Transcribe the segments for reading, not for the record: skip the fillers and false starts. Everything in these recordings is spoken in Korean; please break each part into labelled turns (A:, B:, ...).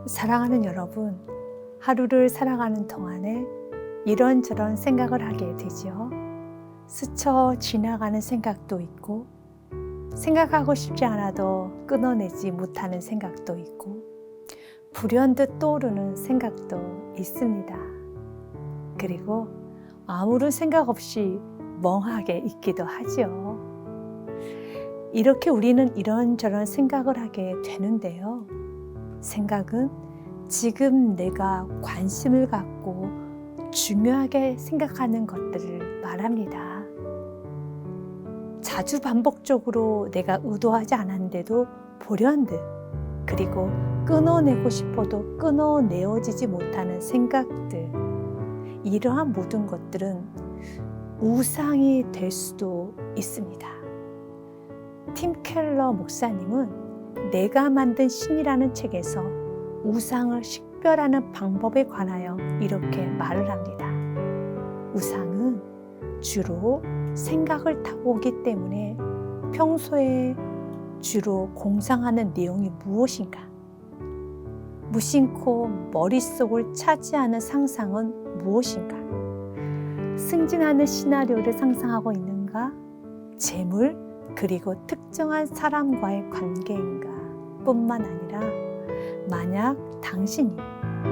A: 사랑하는 여러분, 하루를 살아가는 동안에 이런저런 생각을 하게 되지요. 스쳐 지나가는 생각도 있고, 생각하고 싶지 않아도 끊어내지 못하는 생각도 있고, 불현듯 떠오르는 생각도 있습니다. 그리고 아무런 생각 없이 멍하게 있기도 하죠. 이렇게 우리는 이런저런 생각을 하게 되는데요. 생각은 지금 내가 관심을 갖고 중요하게 생각하는 것들을 말합니다. 자주 반복적으로 내가 의도하지 않았는데도 보련듯, 그리고 끊어내고 싶어도 끊어내어지지 못하는 생각들, 이러한 모든 것들은 우상이 될 수도 있습니다. 팀 켈러 목사님은 내가 만든 신이라는 책에서 우상을 식별하는 방법에 관하여 이렇게 말을 합니다. 우상은 주로 생각을 타고 오기 때문에 평소에 주로 공상하는 내용이 무엇인가? 무심코 머릿속을 차지하는 상상은 무엇인가? 승진하는 시나리오를 상상하고 있는가? 재물, 그리고 특정한 사람과의 관계인가? 뿐만 아니라 만약 당신이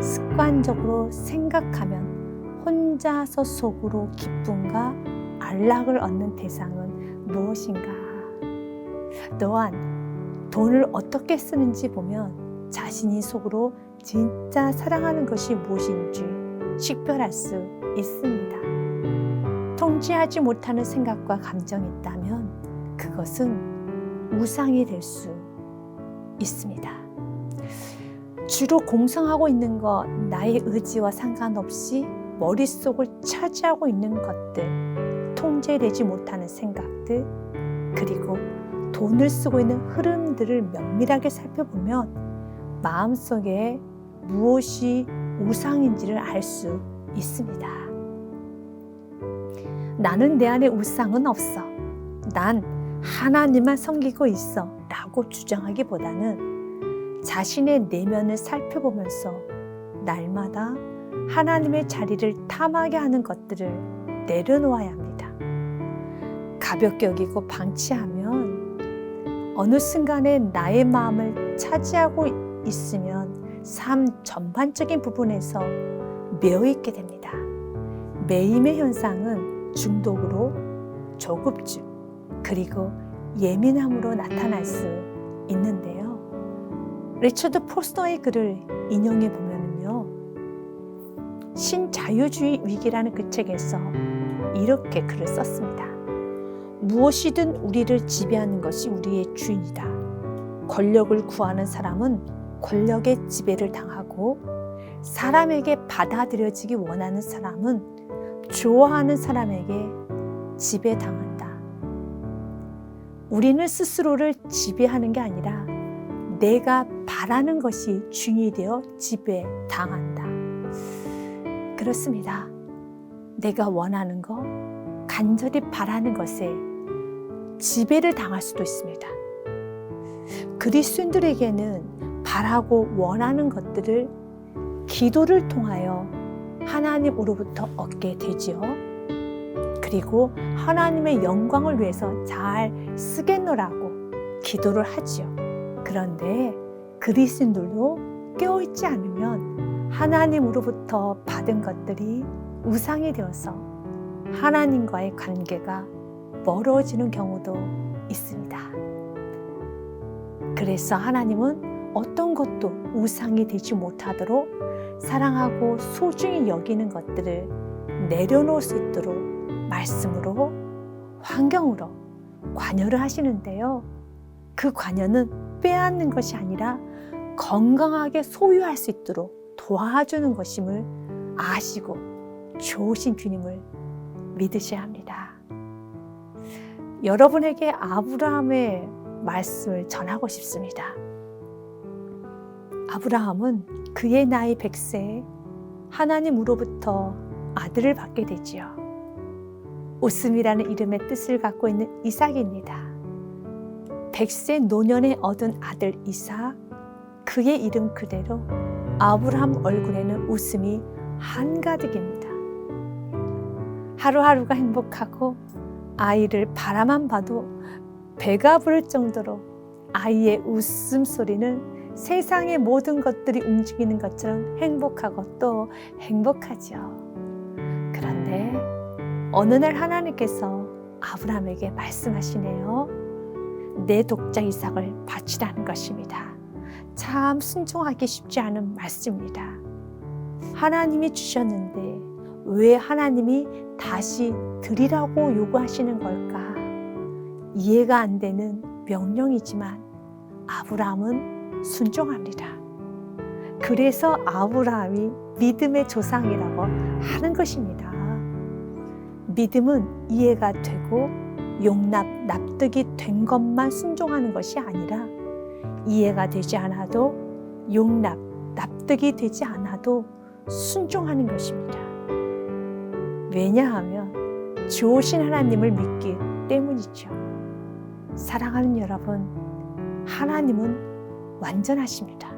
A: 습관적으로 생각하면 혼자서 속으로 기쁨과 안락을 얻는 대상은 무엇인가? 또한 돈을 어떻게 쓰는지 보면 자신이 속으로 진짜 사랑하는 것이 무엇인지 식별할 수 있습니다. 통제하지 못하는 생각과 감정이 있다면 그것은 우상이 될 수 있습니다. 주로 공상하고 있는 것, 나의 의지와 상관없이 머릿속을 차지하고 있는 것들, 통제되지 못하는 생각들, 그리고 돈을 쓰고 있는 흐름들을 면밀하게 살펴보면 마음속에 무엇이 우상인지를 알 수 있습니다. 나는 내 안에 우상은 없어. 난 하나님만 섬기고 있어 라고 주장하기보다는 자신의 내면을 살펴보면서 날마다 하나님의 자리를 탐하게 하는 것들을 내려놓아야 합니다. 가볍게 여기고 방치하면 어느 순간에 나의 마음을 차지하고 있으면 삶 전반적인 부분에서 매여있게 됩니다. 매임의 현상은 중독으로, 조급증, 그리고 예민함으로 나타날 수 있는데요. 리처드 포스터의 글을 인용해 보면요, 신자유주의 위기라는 그 책에서 이렇게 글을 썼습니다. 무엇이든 우리를 지배하는 것이 우리의 주인이다. 권력을 구하는 사람은 권력의 지배를 당하고, 사람에게 받아들여지기 원하는 사람은 좋아하는 사람에게 지배당한다. 우리는 스스로를 지배하는 게 아니라 내가 바라는 것이 주인이 되어 지배당한다. 그렇습니다. 내가 원하는 것, 간절히 바라는 것에 지배를 당할 수도 있습니다. 그리스도인들에게는 바라고 원하는 것들을 기도를 통하여 하나님으로부터 얻게 되지요. 그리고 하나님의 영광을 위해서 잘 쓰겠노라고 기도를 하지요. 그런데 그리스도인들도 깨어있지 않으면 하나님으로부터 받은 것들이 우상이 되어서 하나님과의 관계가 멀어지는 경우도 있습니다. 그래서 하나님은 어떤 것도 우상이 되지 못하도록 사랑하고 소중히 여기는 것들을 내려놓을 수 있도록 말씀으로, 환경으로 관여를 하시는데요. 그 관여는 빼앗는 것이 아니라 건강하게 소유할 수 있도록 도와주는 것임을 아시고 좋으신 주님을 믿으셔야 합니다. 여러분에게 아브라함의 말씀을 전하고 싶습니다. 아브라함은 그의 나이 100세에 하나님으로부터 아들을 받게 되지요. 웃음이라는 이름의 뜻을 갖고 있는 이삭입니다. 100세 노년에 얻은 아들 이삭, 그의 이름 그대로 아브라함 얼굴에는 웃음이 한가득입니다. 하루하루가 행복하고 아이를 바라만 봐도 배가 부를 정도로 아이의 웃음소리는 세상의 모든 것들이 움직이는 것처럼 행복하고 또 행복하죠. 그런데 어느 날 하나님께서 아브라함에게 말씀하시네요. 내 독자 이삭을 바치라는 것입니다. 참 순종하기 쉽지 않은 말씀입니다. 하나님이 주셨는데 왜 하나님이 다시 드리라고 요구하시는 걸까? 이해가 안 되는 명령이지만 아브라함은 순종합니다. 그래서 아브라함이 믿음의 조상이라고 하는 것입니다. 믿음은 이해가 되고 납득이 된 것만 순종하는 것이 아니라 이해가 되지 않아도 납득이 되지 않아도 순종하는 것입니다. 왜냐하면 좋으신 하나님을 믿기 때문이죠. 사랑하는 여러분, 하나님은 완전하십니다.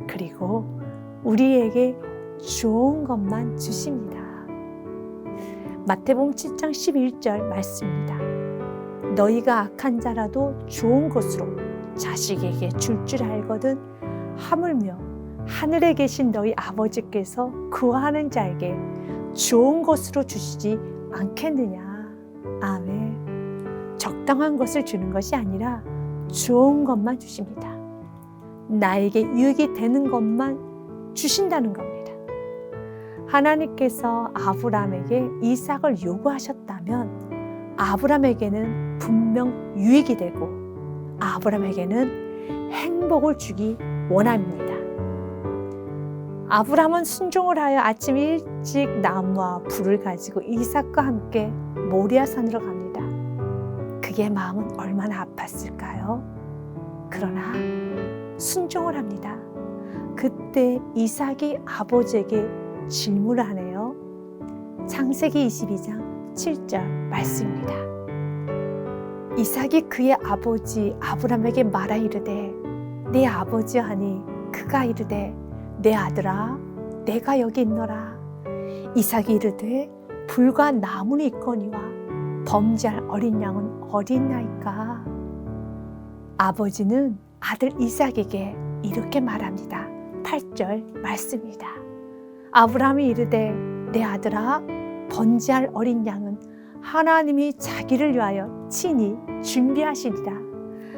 A: 그리고 우리에게 좋은 것만 주십니다. 마태복음 7장 11절 말씀입니다. 너희가 악한 자라도 좋은 것으로 자식에게 줄 줄 알거든 하물며 하늘에 계신 너희 아버지께서 구하는 자에게 좋은 것으로 주시지 않겠느냐. 아멘. 적당한 것을 주는 것이 아니라 좋은 것만 주십니다. 나에게 유익이 되는 것만 주신다는 겁니다. 하나님께서 아브라함에게 이삭을 요구하셨다면 아브라함에게는 분명 유익이 되고 아브라함에게는 행복을 주기 원합니다. 아브라함은 순종을 하여 아침 일찍 나무와 불을 가지고 이삭과 함께 모리아산으로 갑니다. 그의 마음은 얼마나 아팠을까요? 그러나 순종을 합니다. 그때 이삭이 아버지에게 질문을 하네요. 창세기 22장 7절 말씀입니다. 이삭이 그의 아버지 아브라함에게 말하 이르되 내 아버지 하니 그가 이르되 내 아들아 내가 여기 있노라. 이삭이 이르되 불과 나무는 있거니와 범죄할 어린 양은 어딨나이까. 아버지는 아들 이삭에게 이렇게 말합니다. 8절 말씀입니다. 아브라함이 이르되 내 아들아 번제할 어린 양은 하나님이 자기를 위하여 친히 준비하시리라.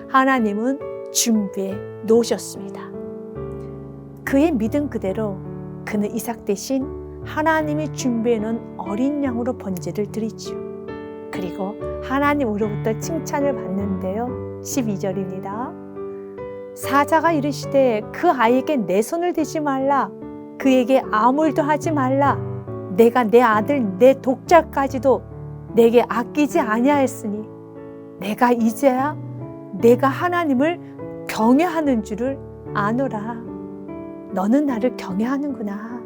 A: 하나님은 준비해 놓으셨습니다. 그의 믿음 그대로 그는 이삭 대신 하나님이 준비해 놓은 어린 양으로 번제를 드리지요. 그리고 하나님으로부터 칭찬을 받는데요. 12절입니다. 사자가 이르시되 그 아이에게 내 손을 대지 말라. 그에게 아무 일도 하지 말라. 내가 내 아들 내 독자까지도 내게 아끼지 아니하였으니 내가 이제야 내가 하나님을 경외하는 줄을 아노라. 너는 나를 경외하는구나.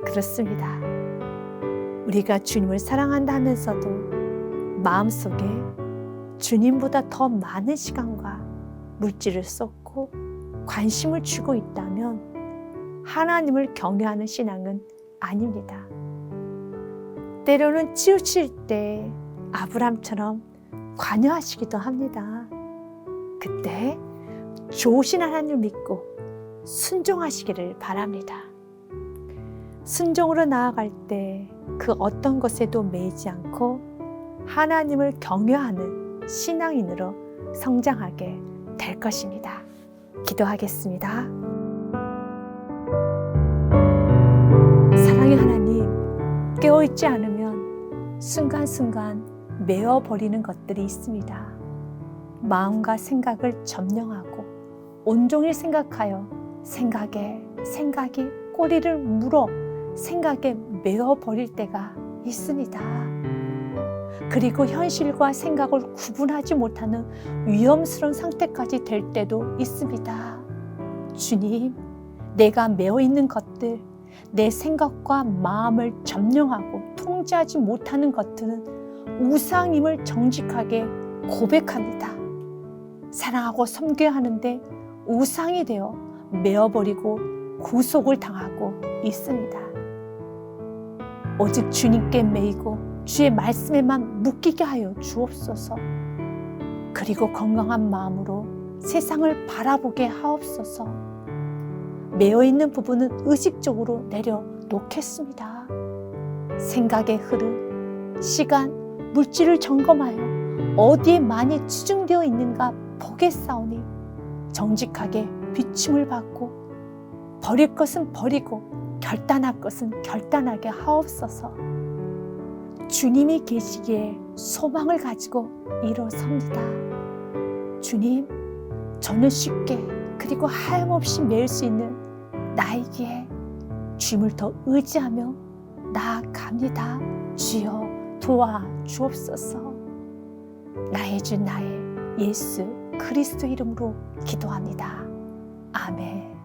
A: 그렇습니다. 우리가 주님을 사랑한다 하면서도 마음속에 주님보다 더 많은 시간과 물질을 쏟고 관심을 주고 있다면 하나님을 경외하는 신앙은 아닙니다. 때로는 치우칠 때 아브람처럼 관여하시기도 합니다. 그때 좋으신 하나님을 믿고 순종하시기를 바랍니다. 순종으로 나아갈 때 그 어떤 것에도 매이지 않고 하나님을 경외하는 신앙인으로 성장하게 될 것입니다. 기도하겠습니다. 사랑의 하나님, 깨어있지 않으면 순간순간 메어버리는 것들이 있습니다. 마음과 생각을 점령하고 온종일 생각하여 생각이 꼬리를 물어 생각에 메어버릴 때가 있습니다. 그리고 현실과 생각을 구분하지 못하는 위험스러운 상태까지 될 때도 있습니다. 주님, 내가 메어 있는 것들, 내 생각과 마음을 점령하고 통제하지 못하는 것들은 우상임을 정직하게 고백합니다. 사랑하고 섬겨야 하는데 우상이 되어 메어버리고 구속을 당하고 있습니다. 오직 주님께 매이고 주의 말씀에만 묶이게 하여 주옵소서. 그리고 건강한 마음으로 세상을 바라보게 하옵소서. 매어있는 부분은 의식적으로 내려놓겠습니다. 생각의 흐름, 시간, 물질을 점검하여 어디에 많이 치중되어 있는가 보겠사오니 정직하게 비춤을 받고 버릴 것은 버리고 결단할 것은 결단하게 하옵소서. 주님이 계시기에 소망을 가지고 일어섭니다. 주님, 저는 쉽게 그리고 하염없이 매일 수 있는 나이기에 주님을 더 의지하며 나아갑니다. 주여 도와 주옵소서. 나의 주 나의 예수 그리스도 이름으로 기도합니다. 아멘.